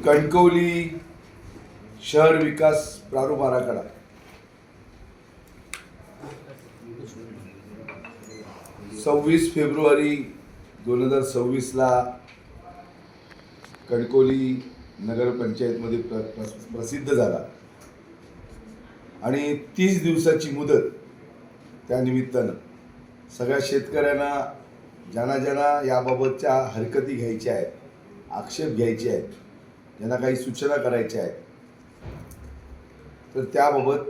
कणकवली शहर विकास प्रारूप आराखडा 26 फेब्रुवारी 2026ला कणकवली नगरपंचायतमध्ये प्रसिद्ध झाला आणि 30 दिवसाची मुदत त्या निमित्तानं सगळ्या शेतकऱ्यांना ज्यांना याबाबतच्या हरकती घ्यायच्या आहेत, आक्षेप घ्यायचे आहेत, ज्यांना काही सूचना करायच्या आहेत, तर त्याबाबत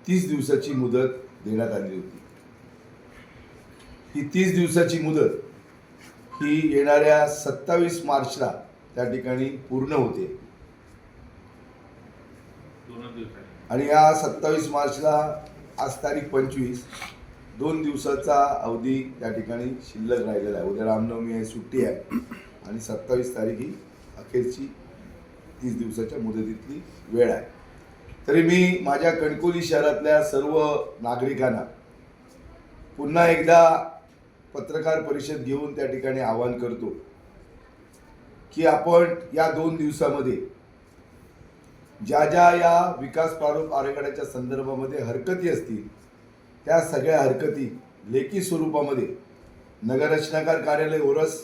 30 दिवसाची मुदत देण्यात आली होती. ही 30 दिवसाची मुदत ही येणाऱ्या 27 मार्चला त्या ठिकाणी पूर्ण होते आणि या 27 मार्चला आज तारीख 25, 2 दिवसाचा अवधी त्या ठिकाणी शिल्लक राहिलेला आहे. उद्या रामनवमी आहे, सुट्टी आहे आणि 27 तारीख ही अखेरची 30 दिवसाच्या मुदतीतली वेळ आहे. तरी मी माझ्या कणकवली शहरातल्या सर्व नागरिकांना पुन्हा एकदा पत्रकार परिषद घेऊन त्या ठिकाणी आवाहन करतो की आपण या 2 दिवसामध्ये ज्या या विकास प्रारूप आराखड्याच्या संदर्भामध्ये हरकती असतील त्या सगळ्या हरकती लेखी स्वरूपामध्ये नगररचनाकार कार्यालय ओरस,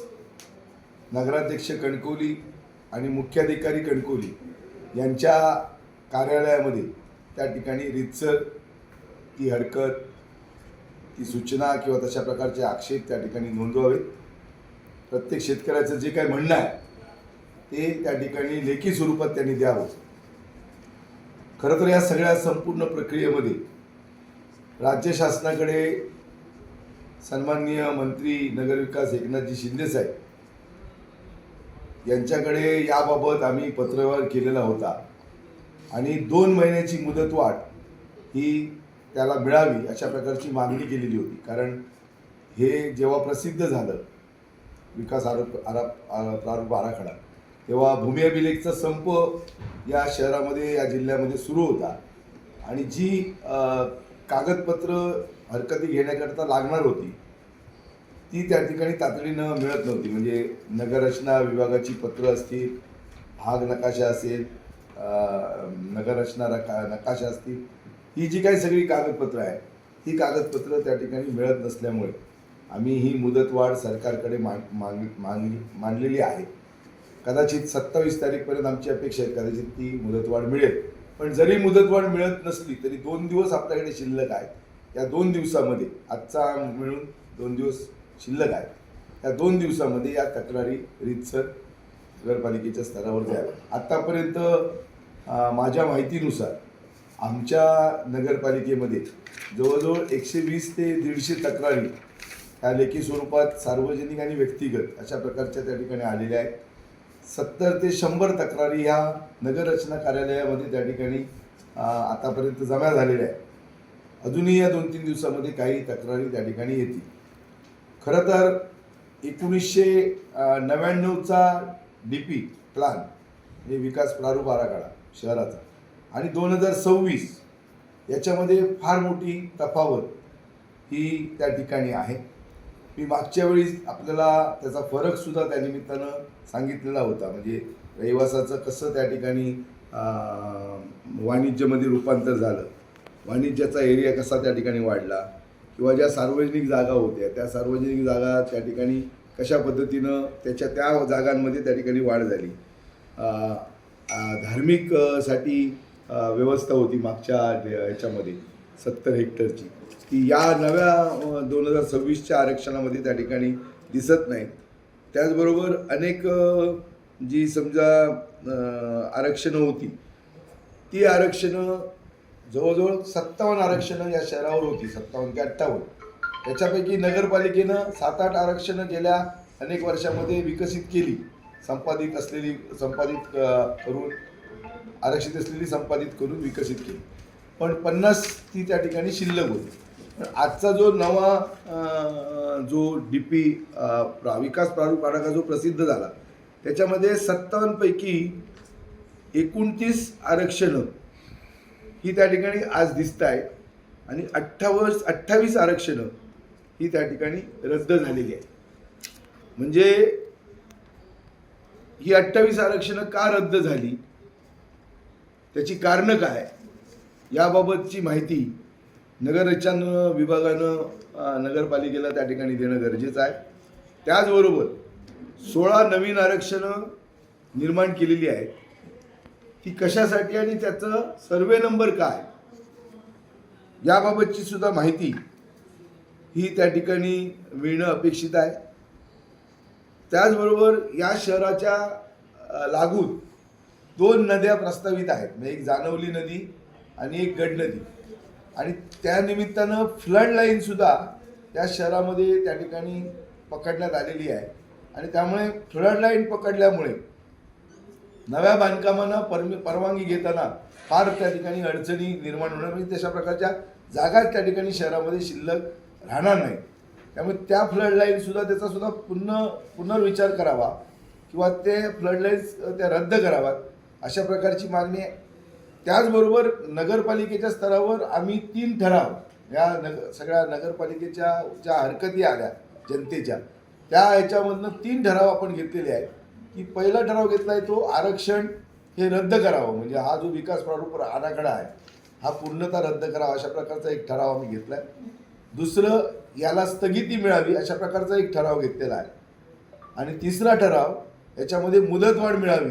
नगराध्यक्ष कणकवली आणि मुख्याधिकारी कणकवली यांच्या कार्यालयामध्ये त्या ठिकाणी रीतसर ती हरकत, ती सूचना किंवा तशा प्रकारचे आक्षेप त्या ठिकाणी नोंदवावेत. प्रत्येक शेतकऱ्याचं जे काही म्हणणं आहे ते त्या ठिकाणी लेखी स्वरूपात त्यांनी द्यावं. खरं तर या सगळ्या संपूर्ण प्रक्रियेमध्ये राज्य शासनाकडे सन्माननीय मंत्री नगरविकास एकनाथजी शिंदे साहेब यांच्याकडे याबाबत आम्ही पत्रव्यवहार केलेला होता आणि 2 महिन्याची मुदतवाढ ही त्याला मिळावी अशा प्रकारची मागणी केलेली होती. कारण हे जेव्हा प्रसिद्ध झालं विकास प्रारूप आराखडा तेव्हा भूमी अभिलेखचा संप या शहरामध्ये, या जिल्ह्यामध्ये सुरू होता आणि जी कागदपत्र हरकती घेण्याकरता लागणार होती ती त्या ठिकाणी तातडीनं मिळत नव्हती. म्हणजे नगररचना विभागाची पत्र असतील, भाग नकाशा असेल, नगररचना नकाशा असतील, ही जी काही सगळी कागदपत्र आहेत ही कागदपत्र त्या ठिकाणी मिळत नसल्यामुळे आम्ही ही मुदतवाढ सरकारकडे मांडलेली आहे. कदाचित 27 तारीखपर्यंत आमची अपेक्षा आहे, कदाचित ती मुदतवाढ मिळेल. पण जरी मुदतवाढ मिळत नसली तरी 2 दिवस आपल्याकडे शिल्लक आहेत. या 2 दिवसामध्ये आजचा मिळून 2 दिवस शिल्लक आहेत. या 2 दिवसामध्ये या तक्रारी रीतसर नगरपालिकेच्या स्तरावर द्याव्या. आत्तापर्यंत माझ्या माहितीनुसार आमच्या नगरपालिकेमध्ये जवळजवळ 120 ते 150 तक्रारी ह्या लेखी स्वरूपात सार्वजनिक आणि व्यक्तिगत अशा प्रकारच्या त्या ठिकाणी आलेल्या आहेत. 70 ते 100 तक्रारी ह्या नगररचना कार्यालयामध्ये त्या ठिकाणी आतापर्यंत जमा झालेल्या आहेत. अजूनही या 2-3 दिवसामध्ये काही तक्रारी त्या ठिकाणी येतील. खरं तर 1999चा DP प्लान म्हणजे विकास प्रारूप आराखडा शहराचा आणि 2026 याच्यामध्ये फार मोठी तफावत ही त्या ठिकाणी आहे. मी मागच्या वेळी आपल्याला त्याचा फरकसुद्धा त्या निमित्तानं सांगितलेला होता. म्हणजे रहिवासाचं कसं त्या ठिकाणी वाणिज्यमध्ये रूपांतर झालं, वाणिज्याचा एरिया कसा त्या ठिकाणी वाढला किंवा ज्या सार्वजनिक जागा होत्या त्या सार्वजनिक जागा त्या ठिकाणी कशा पद्धतीनं त्या जागांमध्ये त्या ठिकाणी वाढ झाली. धार्मिक साठी व्यवस्था होती मागच्या याच्यामध्ये 70 हेक्टरची, ती या नव्या 2026च्या आरक्षणामध्ये त्या ठिकाणी दिसत नाही. त्याचबरोबर अनेक जी समजा आरक्षणं होती ती आरक्षणं जवळजवळ 57 आरक्षणं या शहरावर होती, 57 की 58. त्याच्यापैकी नगरपालिकेनं 7-8 आरक्षणं गेल्या अनेक वर्षामध्ये विकसित केली, संपादित करून आरक्षित असलेली संपादित करून विकसित केली. पण 50 ती त्या ठिकाणी शिल्लक होती. पण आजचा जो नवा जो DP विकास प्रारूप आराखडा जो प्रसिद्ध झाला त्याच्यामध्ये 57 पैकी 29 आरक्षणं ही त्या ठिकाणी आज दिसत आहेत आणि 28 आरक्षणं ही त्या ठिकाणी रद्द झालेली आहेत. म्हणजे ही 28 आरक्षणं का रद्द झाली, त्याची कारणं काय, याबाबतची माहिती नगररचना विभागानं नगरपालिकेला त्या ठिकाणी देणं गरजेचं आहे. त्याचबरोबर 16 नवीन आरक्षणं निर्माण केलेली आहेत, ती कशासाठी आणि त्याचं सर्वे नंबर काय, याबाबतची सुद्धा माहिती ही त्या ठिकाणी मिळणं अपेक्षित आहे. त्याचबरोबर या शहराच्या लागून 2 नद्या प्रस्तावित आहेत, म्हणजे एक जानवली नदी आणि एक गड नदी, आणि त्या निमित्तानं फ्लड लाईन सुद्धा त्या शहरामध्ये त्या ठिकाणी पकडण्यात आलेली आहे. आणि त्यामुळे फ्लड लाईन पकडल्यामुळे नव्या बांधकामांना परवानगी घेताना फार त्या ठिकाणी अडचणी निर्माण होणार, म्हणजे तशा प्रकारच्या जागा त्या ठिकाणी शहरामध्ये शिल्लक राहणार नाही. त्यामुळे त्या फ्लड लाईन सुद्धा त्याचा सुद्धा पुनर्विचार करावा किंवा ते फ्लड लाईन्स त्या रद्द कराव्यात, अशा प्रकारची मागणी आहे. त्याचबरोबर नगरपालिकेच्या स्तरावर आम्ही 3 ठराव या सगळ्या नगरपालिकेच्या ज्या हरकती आल्या जनतेच्या, त्या ह्याच्यामधनं 3 ठराव आपण घेतलेले आहेत. की पहिला ठराव घेतला आहे तो आरक्षण हे रद्द करावं, म्हणजे हा जो विकास प्रारूप आराखडा आहे हा पूर्णतः रद्द करावा, अशा प्रकारचा एक ठराव आम्ही घेतला आहे. दुसरं, याला स्थगिती मिळावी अशा प्रकारचा एक ठराव घेतलेला आहे. आणि तिसरा ठराव, याच्यामध्ये मुदतवाढ मिळावी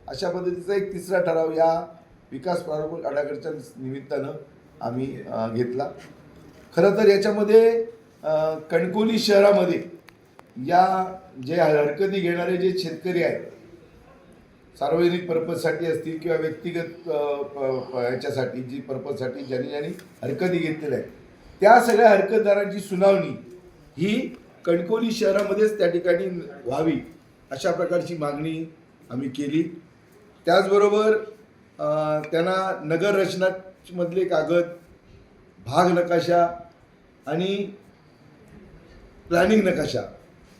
अशा पद्धतीचा एक तिसरा ठराव या विकास प्रारूप आराखड्याच्या निमित्तानं आम्ही घेतला. खरं तर याच्यामध्ये कणकवली शहरामध्ये या जे हरकती घेणारे जे शेतकरी आहेत, सार्वजनिक पर्पजसाठी असतील किंवा व्यक्तिगत याच्यासाठी जी पर्पजसाठी ज्यांनी हरकती घेतलेल्या आहेत, त्या सगळ्या हरकतदारांची सुनावणी ही कणकवली शहरामध्येच त्या ठिकाणी व्हावी अशा प्रकारची मागणी आम्ही केली. त्याचबरोबर त्यांना नगर रचनामधले कागद, भाग नकाशा आणि प्लॅनिंग नकाशा,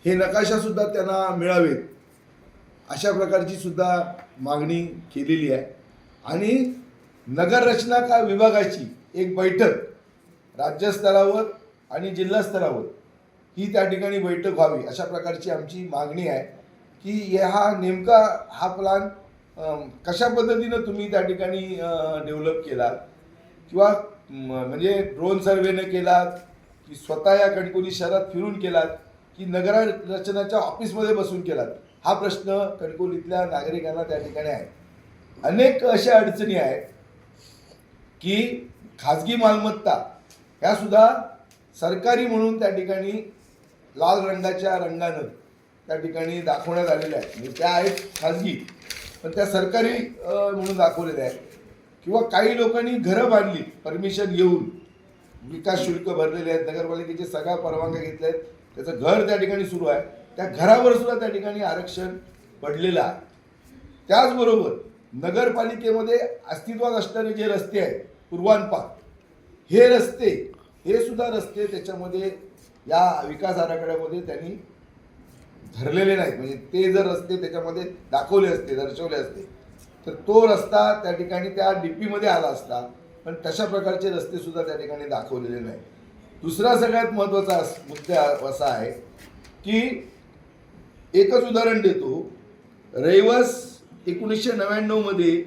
हे नकाशासुद्धा त्यांना मिळावेत अशा प्रकारची सुद्धा मागणी केलेली आहे. आणि नगर रचना का विभागाची एक बैठक राज्यस्तरावर आणि जिल्हास्तरावर ही त्या ठिकाणी बैठक व्हावी अशा प्रकारची आमची मागणी आहे. की हा नेमका हा प्लॅन कशा पद्धतीनं तुम्ही त्या ठिकाणी डेव्हलप केलात, किंवा म्हणजे ड्रोन सर्वेनं केलात की स्वतः या कणकवली शहरात फिरून केलात की नगर रचनाच्या ऑफिसमध्ये बसून केलात, हा प्रश्न कणकवलीतल्या नागरिकांना त्या ठिकाणी आहे. अनेक अशा अडचणी आहेत की खाजगी मालमत्ता ह्या सुद्धा सरकारी म्हणून त्या ठिकाणी लाल रंगाच्या रंगानं त्या ठिकाणी दाखवण्यात आलेल्या आहेत. म्हणजे त्या आहेत खाजगी, पण त्या सरकारी म्हणून दाखवलेल्या आहेत. किंवा काही लोकांनी घरं बांधली परमिशन घेऊन, विकास शुल्क भरलेले आहेत, नगरपालिकेचे सगळ्या परवानग्या घेतल्या आहेत, त्याचं घर त्या ठिकाणी सुरू आहे, त्या घरावर सुद्धा त्या ठिकाणी आरक्षण पडलेलं आहे. त्याचबरोबर नगरपालिकेमध्ये अस्तित्वात असणारे जे रस्ते आहेत पूर्वांपार, हे सुद्धा रस्ते त्याच्यामध्ये या विकास आराखड्यामध्ये त्यांनी धरलेले नाहीत. म्हणजे ते जर रस्ते त्याच्यामध्ये दाखवले असते, दर्शवले असते, तर तो रस्ता त्या ठिकाणी त्या डीपीमध्ये आला असता, पण तशा प्रकारचे रस्ते सुद्धा त्या ठिकाणी दाखवलेले नाही. दुसरा सगळ्यात महत्त्वाचा मुद्दा असा आहे की एकच उदाहरण देतो, रहिवास 1999 मध्ये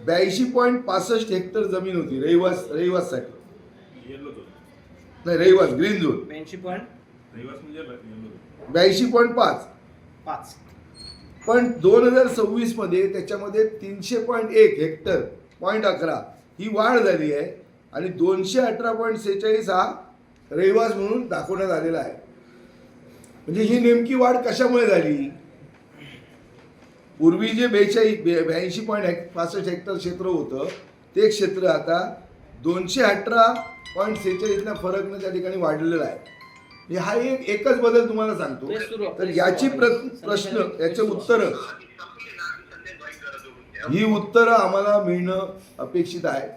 82.65 हेक्टर जमीन होती रहिवाससाठी, नाही रहिवास ग्रीन झोन 82.5, पण 2026 मध्ये त्याच्यामध्ये 300.1 हेक्टर 0.11 ही वाढ झाली आहे आणि 218.46 हा रहिवास म्हणून दाखवण्यात आलेला आहे. म्हणजे ही नेमकी वाढ कशामुळे झाली? पूर्वी जे 82.65 हेक्टर क्षेत्र होतं ते क्षेत्र आता 218.46 फरकनं त्या ठिकाणी वाढलेला आहे. हा एकच बदल तुम्हाला सांगतो. तर याची प्रश्न, याचे उत्तरं, ही उत्तरं आम्हाला मिळणं अपेक्षित आहे.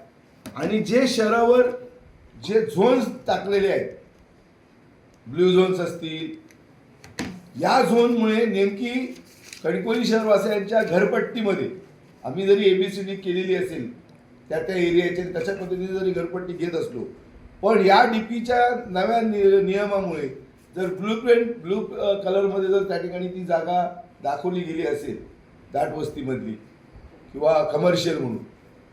आणि जे शहरावर जे झोन्स टाकलेले आहेत, ब्ल्यू झोन्स असतील, या झोनमुळे नेमकी कणकवली शहरवासियांच्या घरपट्टीमध्ये आम्ही जरी ABCD केलेली असेल त्या एरियाची, तशा पद्धतीने जरी घरपट्टी घेत असलो, पण या डीपीच्या नव्या नियमामुळे जर ब्लू कलरमध्ये जर त्या ठिकाणी ती जागा दाखवली गेली असेल, दाट वस्तीमधली किंवा कमर्शियल म्हणून,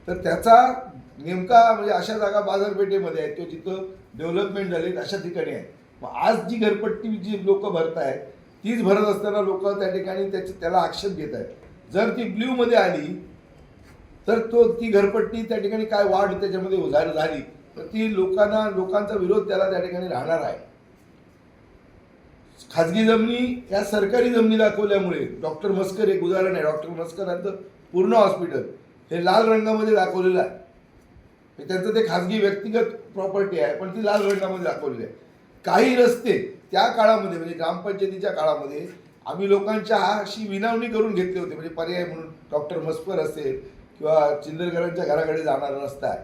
तर त्याचा नेमका म्हणजे अशा जागा बाजारपेठेमध्ये आहेत किंवा जिथं डेव्हलपमेंट झाली अशा ठिकाणी आहे. मग आज जी घरपट्टी जी लोक भरत आहेत तीच भरत असताना लोक त्या ठिकाणी त्याला आक्षेप घेत आहेत. जर ती ब्ल्यूमध्ये आली तर ती घरपट्टी त्या ठिकाणी काय वाढ त्याच्यामध्ये झाली तर ती लोकांचा विरोध त्याला त्या ठिकाणी राहणार आहे. खाजगी जमिनी या सरकारी जमिनी दाखवल्यामुळे डॉक्टर मस्कर एक उदाहरण आहे. डॉक्टर मस्कर यांचं पूर्ण हॉस्पिटल हे लाल रंगामध्ये दाखवलेलं आहे. त्यांचं ते खाजगी व्यक्तिगत प्रॉपर्टी आहे पण ती लाल रंगामध्ये दाखवलेली आहे. काही रस्ते त्या काळामध्ये म्हणजे ग्रामपंचायतीच्या काळामध्ये आम्ही लोकांच्या अशी विनवणी करून घेतले होते, म्हणजे पर्याय म्हणून डॉक्टर मस्कर असेल किंवा चिंदरकरांच्या घराकडे जाणारा रस्ता आहे.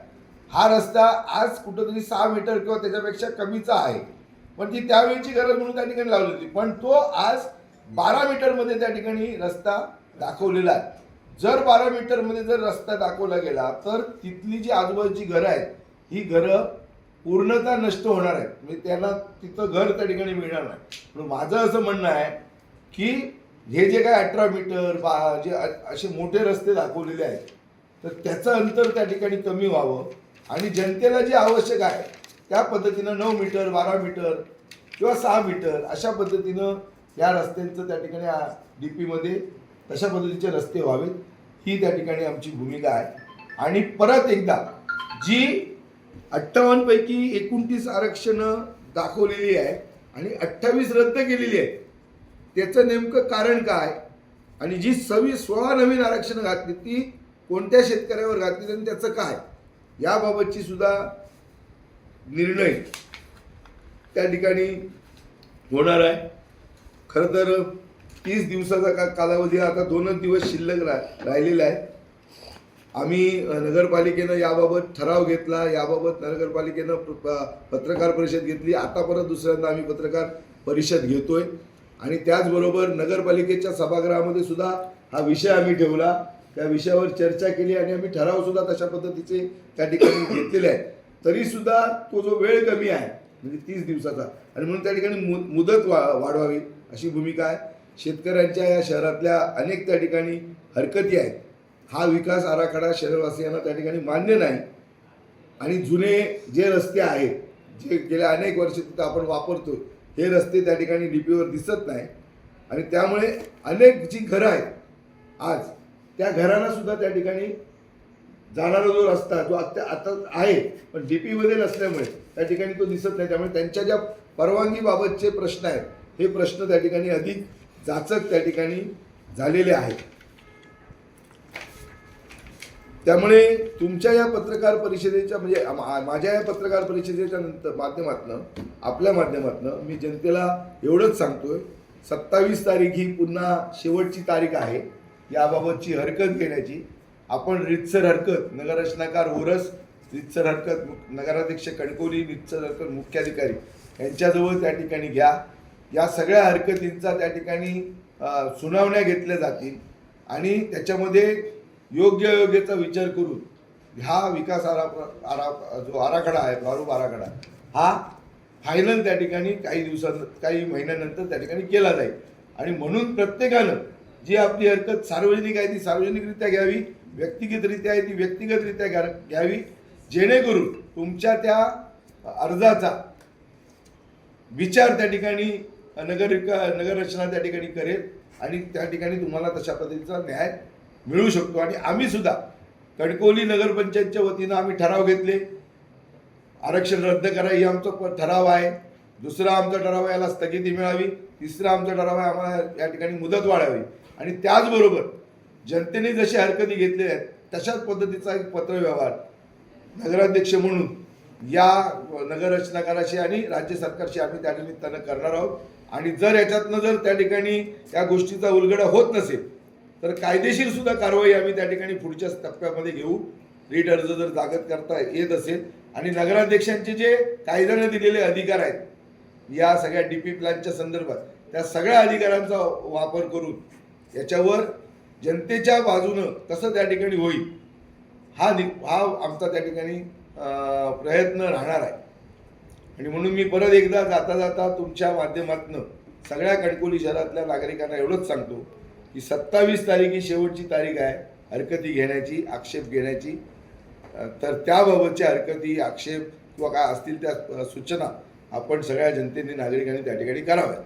हा रस्ता आज कुठंतरी 6 मीटर किंवा त्याच्यापेक्षा कमीचा आहे पण ती त्यावेळीची गरज म्हणून त्या ठिकाणी लावली होती, पण तो आज 12 मीटरमध्ये त्या ठिकाणी रस्ता दाखवलेला आहे. जर 12 मीटरमध्ये जर रस्ता दाखवला गेला तर तिथली जी आजूबाजूची घरं आहेत ही घरं पूर्णतः नष्ट होणार आहेत, म्हणजे त्यांना तिथं घर त्या ठिकाणी मिळणार नाही. पण माझं असं म्हणणं आहे की हे जे काय 18 मीटर जे असे मोठे रस्ते दाखवलेले आहेत तर त्याचं अंतर त्या ठिकाणी कमी व्हावं आणि जनतेला जे आवश्यक आहे त्या पद्धतीनं 9 मीटर 12 मीटर किंवा 6 मीटर अशा पद्धतीनं या रस्त्यांचं त्या ठिकाणी DP मध्ये तशा पद्धतीचे रस्ते व्हावेत ही त्या ठिकाणी आमची भूमिका आहे. आणि परत एकदा जी 58 पैकी 29 आरक्षणं दाखवलेली आहे आणि 28 रद्द केलेली आहे त्याचं नेमकं कारण काय आणि जी 16 नवीन आरक्षणं घातली ती कोणत्या शेतकऱ्यावर घातली आणि त्याचं काय याबाबतची सुद्धा निर्णय त्या ठिकाणी होणार आहे. खरं तर 30 दिवसाचा कालावधी आता 2च दिवस शिल्लक राहिलेला आहे. आम्ही नगरपालिकेनं याबाबत ठराव घेतला, याबाबत नगरपालिकेनं पत्रकार परिषद घेतली, आता परत दुसऱ्यांदा आम्ही पत्रकार परिषद घेतोय आणि त्याचबरोबर नगरपालिकेच्या सभागृहामध्ये सुद्धा हा विषय आम्ही ठेवला, त्या विषयावर चर्चा केली आणि आम्ही ठराव सुद्धा तशा पद्धतीचे त्या ठिकाणी घेतलेले आहेत. तरीसुद्धा तो जो वेळ कमी आहे म्हणजे 30 दिवसाचा आणि म्हणून त्या ठिकाणी मुदत वाढवावी अशी भूमिका आहे. शेतकऱ्यांच्या या शहरातल्या अनेक त्या ठिकाणी हरकती आहेत. हा विकास आराखडा शहरवासियांना त्या ठिकाणी मान्य नाही आणि जुने जे रस्ते आहेत जे गेल्या अनेक वर्ष तिथं आपण वापरतो हे रस्ते त्या ठिकाणी DPवर दिसत नाही आणि त्यामुळे अनेक जी घरं आहेत आज त्या घरांना सुद्धा त्या ठिकाणी जाणारा जो रस्ता जो आता आहे पण DPमध्ये नसल्यामुळे त्या ठिकाणी तो दिसत नाही. त्यामुळे त्यांच्या ज्या परवानगीबाबतचे प्रश्न आहेत हे प्रश्न त्या ठिकाणी अधिक जाचक त्या ठिकाणी झालेले आहेत. त्यामुळे तुमच्या या पत्रकार परिषदेच्या म्हणजे माझ्या या पत्रकार परिषदेच्या माध्यमातून आपल्या माध्यमातून मी जनतेला एवढंच सांगतोय 27 तारीख ही पुन्हा शेवटची तारीख आहे याबाबतची हरकत घेण्याची. आपण रितसर हरकत नगररचनाकार ओरस, रितसर हरकत नगराध्यक्ष कणकवली, रितसर हरकत मुख्याधिकारी यांच्याजवळ त्या ठिकाणी घ्या. या सगळ्या हरकतींचा त्या ठिकाणी सुनावण्या घेतल्या जातील आणि त्याच्यामध्ये योग्यतेचा विचार करून हा विकास जो आराखडा आहे प्रारूप आराखडा हा फायनल त्या ठिकाणी काही महिन्यानंतर त्या ठिकाणी केला जाईल. आणि म्हणून प्रत्येकानं जी आपली हरकत सार्वजनिक आहे ती सार्वजनिकरित्या घ्यावी, व्यक्तिगतरित्या आहे ती व्यक्तिगतरित्या घ्यावी, जेणेकरून तुमच्या त्या अर्जाचा विचार त्या ठिकाणी नगररचना त्या ठिकाणी करेल आणि त्या ठिकाणी तुम्हाला तशा पद्धतीचा न्याय मिळू शकतो. आणि आम्ही सुद्धा कणकवली नगरपंचायतच्या वतीनं आम्ही ठराव घेतले, आरक्षण रद्द करा ही आमचा ठराव आहे. दुसरा आमचा ठराव आहे याला स्थगिती मिळावी. तिसरा आमचा ठराव आहे आम्हाला या ठिकाणी मुदत वाढावी. आणि त्याचबरोबर जनतेने जशी हरकती घेतलेल्या आहेत तशाच पद्धतीचा एक पत्रव्यवहार नगराध्यक्ष म्हणून या नगररचनाकाराशी आणि राज्य सरकारशी आम्ही त्या निमित्तानं करणार आहोत. आणि जर याच्यातनं जर त्या ठिकाणी या गोष्टीचा उलगडा होत नसेल तर कायदेशीर सुद्धा कारवाई आम्ही त्या ठिकाणी पुढच्या टप्प्यामध्ये घेऊ. रीट अर्ज जर जागत करता येत असेल आणि नगराध्यक्षांचे जे कायद्याने दिलेले अधिकार आहेत या सगळ्या DP प्लॅनच्या संदर्भात त्या सगळ्या अधिकारांचा वापर करून याच्यावर जनतेच्या बाजूनं कसं त्या ठिकाणी होईल हा आमचा त्या ठिकाणी प्रयत्न राहणार आहे. आणि म्हणून मी परत एकदा जाता जाता तुमच्या माध्यमातून सगळ्या कणकवली शहरातल्या नागरिकांना एवढंच सांगतो की 27 तारीख ही शेवटची तारीख आहे हरकती घेण्याची, आक्षेप घेण्याची. तर त्याबाबतच्या हरकती, आक्षेप किंवा काय असतील त्या सूचना आपण सगळ्या जनतेने, नागरिकांनी त्या ठिकाणी कराव्यात.